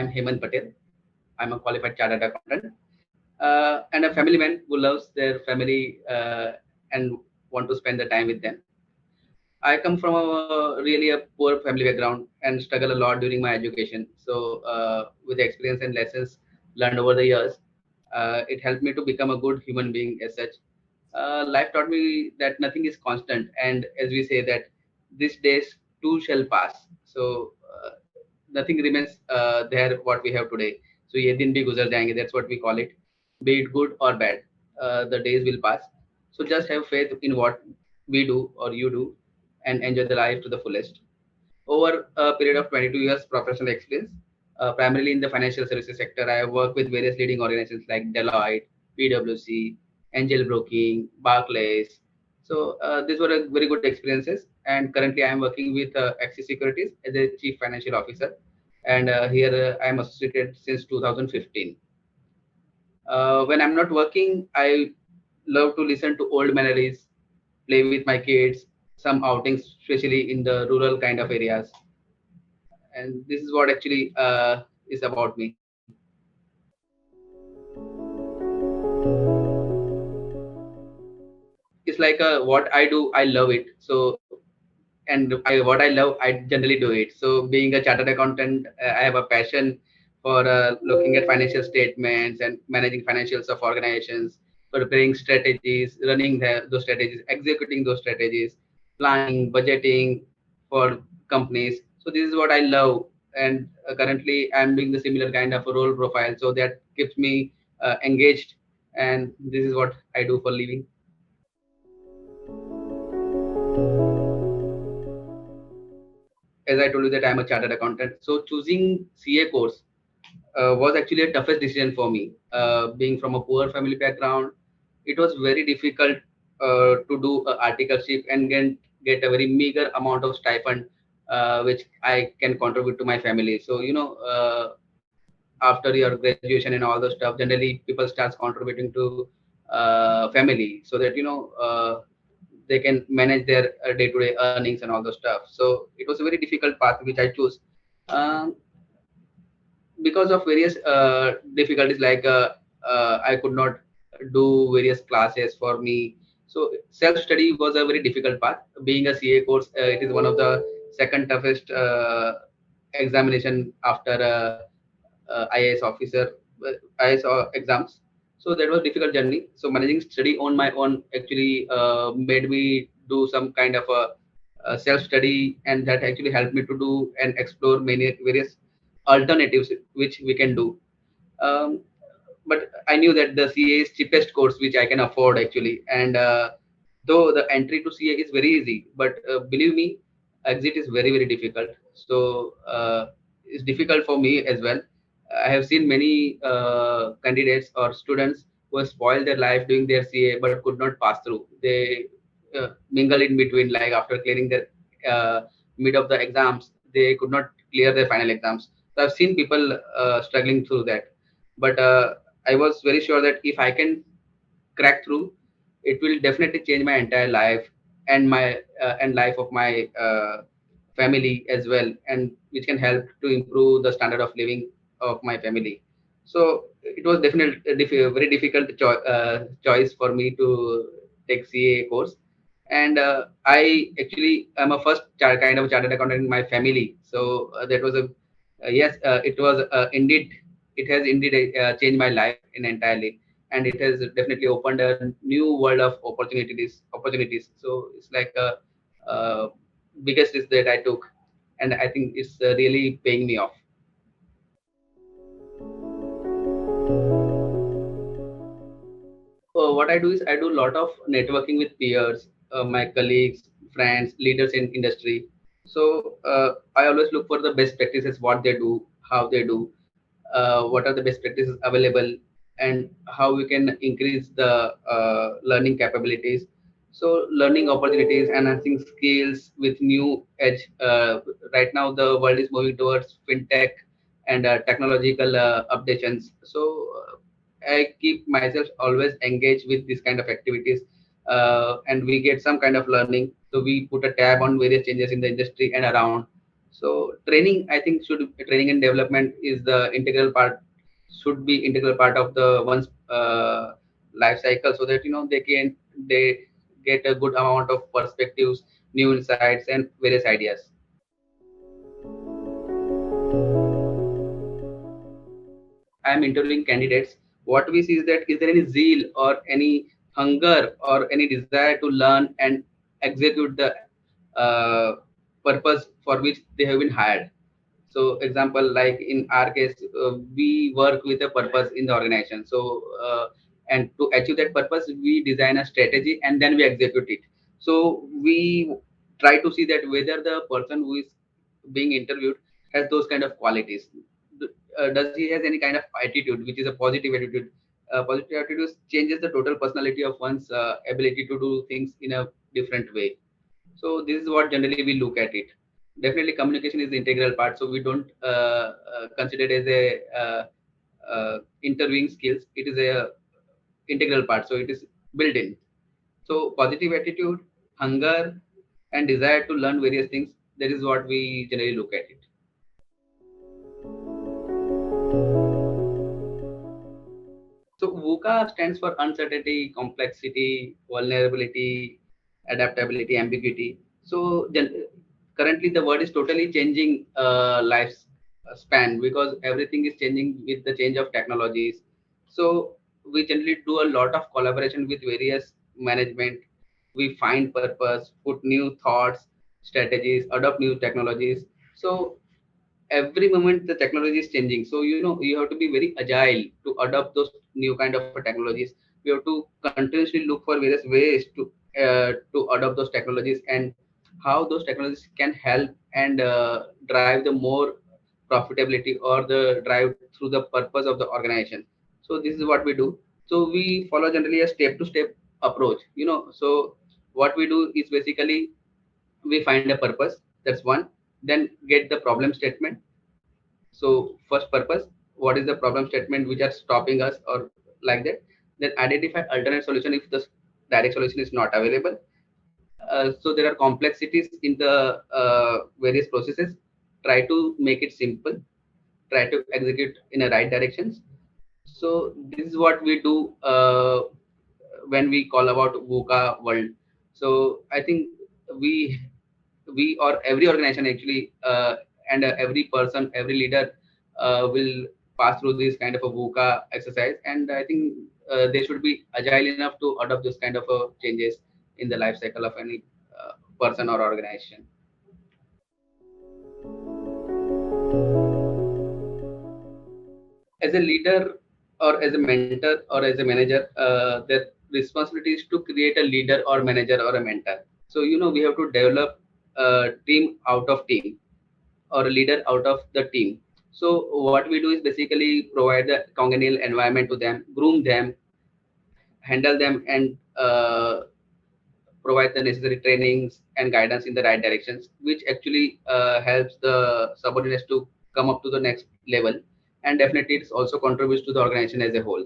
I'm Hemant Patel. I'm a qualified chartered accountant and a family man who loves their family and want to spend the time with them. I come from a really a poor family background and struggle a lot during my education. So, with the experience and lessons learned over the years, it helped me to become a good human being as such. Life taught me that nothing is constant, and as we say that these days too shall pass. So, nothing remains there what we have today. So, ye din bhi guzar jayenge. That's what we call it. Be it good or bad, the days will pass. So, just have faith in what we do or you do and enjoy the life to the fullest. Over a period of 22 years professional experience, primarily in the financial services sector, I have worked with various leading organizations like Deloitte, PwC, Angel Broking, Barclays. So these were very good experiences. And currently, I am working with Axis Securities as a chief financial officer. And here I am associated since 2015. When I'm not working, I love to listen to old memories, play with my kids, some outings, especially in the rural kind of areas. And this is what actually is about me. It's like what I do, I love it. So, and what I love, I generally do it. So, being a chartered accountant, I have a passion for looking at financial statements and managing financials of organizations, preparing strategies, running those strategies, executing those strategies, planning, budgeting for companies. So, this is what I love. And currently, I'm doing the similar kind of a role profile. So, that keeps me engaged. And this is what I do for living. As I told you that I'm a chartered accountant. So choosing CA course was actually a toughest decision for me. Being from a poor family background, it was very difficult to do a articleship and get a very meager amount of stipend, which I can contribute to my family. So after your graduation and all those stuff, generally people starts contributing to family so that they can manage their day-to-day earnings and all those stuff. So it was a very difficult path which I chose. Um, because of various difficulties like I could not do various classes for me. So self study was a very difficult path. Being a CA course, it is one of the second toughest examination after IAS officer IAS exams. So that was difficult journey. So managing study on my own actually made me do some kind of a self study, and that actually helped me to do and explore many various alternatives which we can do. Um, but I knew that the CA is cheapest course which I can afford actually, and though the entry to CA is very easy, but believe me, exit is very difficult. So it's difficult for me as well. I have seen many candidates or students who have spoiled their life doing their CA but could not pass through. They mingle in between, like after clearing their mid of the exams, they could not clear their final exams. So I've seen people struggling through that, but I was very sure that if I can crack through, it will definitely change my entire life and my and life of my family as well, and which can help to improve the standard of living of my family. So it was definitely a very difficult choice for me to take CA course. And I actually am a first kind of chartered accountant in my family. So that was a yes, it was indeed, it has indeed changed my life in entirely, and it has definitely opened a new world of opportunities. So it's like a biggest risk that I took, and I think it's really paying me off. What I do is I do a lot of networking with peers, my colleagues, friends, leaders in industry. So I always look for the best practices, what they do, how they do, what are the best practices available, and how we can increase the learning capabilities. So learning opportunities, enhancing skills with new edge. Right now, the world is moving towards fintech and technological updations. So I keep myself always engaged with this kind of activities, and we get some kind of learning. So we put a tab on various changes in the industry and around. So training and development is the integral part, should be integral part of the one's life cycle, so that they get a good amount of perspectives, new insights, and various ideas. I am interviewing candidates, what we see is that is there any zeal or any hunger or any desire to learn and execute the uh, purpose for which they have been hired. So, example, like in our case, we work with a purpose in the organization. So, and to achieve that purpose, we design a strategy and then we execute it. So, we try to see that whether the person who is being interviewed has those kind of qualities. Does he has any kind of attitude, which is a positive attitude? Positive attitude changes the total personality of one's ability to do things in a different way. So this is what generally we look at it. Definitely, communication is the integral part. So we don't consider it as a interviewing skills. It is a integral part. So it is built in. So positive attitude, hunger, and desire to learn various things. That is what we generally look at it. So VUCA stands for uncertainty, complexity, vulnerability, adaptability, ambiguity. So currently the word is totally changing life span, because everything is changing with the change of technologies. So we generally do a lot of collaboration with various management. We find purpose, put new thoughts, strategies, adopt new technologies. So every moment the technology is changing, so you have to be very agile to adopt those new kind of technologies. We have to continuously look for various ways to adopt those technologies, and how those technologies can help and drive the more profitability or the drive through the purpose of the organization. So this is what we do. So we follow generally a step to step approach. So what we do is basically we find a purpose, that's one. Then get the problem statement. So first purpose, what is the problem statement which are stopping us or like that. Then identify alternate solution if the direct solution is not available. So there are complexities in the various processes. Try to make it simple. Try to execute in a right directions. So this is what we do when we call about VUCA world. So I think we we or every organization actually and every person, every leader will pass through this kind of a VUCA exercise, and I think they should be agile enough to adopt this kind of changes in the life cycle of any person or organization. As a leader or as a mentor or as a manager, their responsibility is to create a leader or manager or a mentor. So we have to develop a team out of team or a leader out of the team. So what we do is basically provide the congenial environment to them, groom them, handle them, and provide the necessary trainings and guidance in the right directions, which actually helps the subordinates to come up to the next level, and definitely it also contributes to the organization as a whole.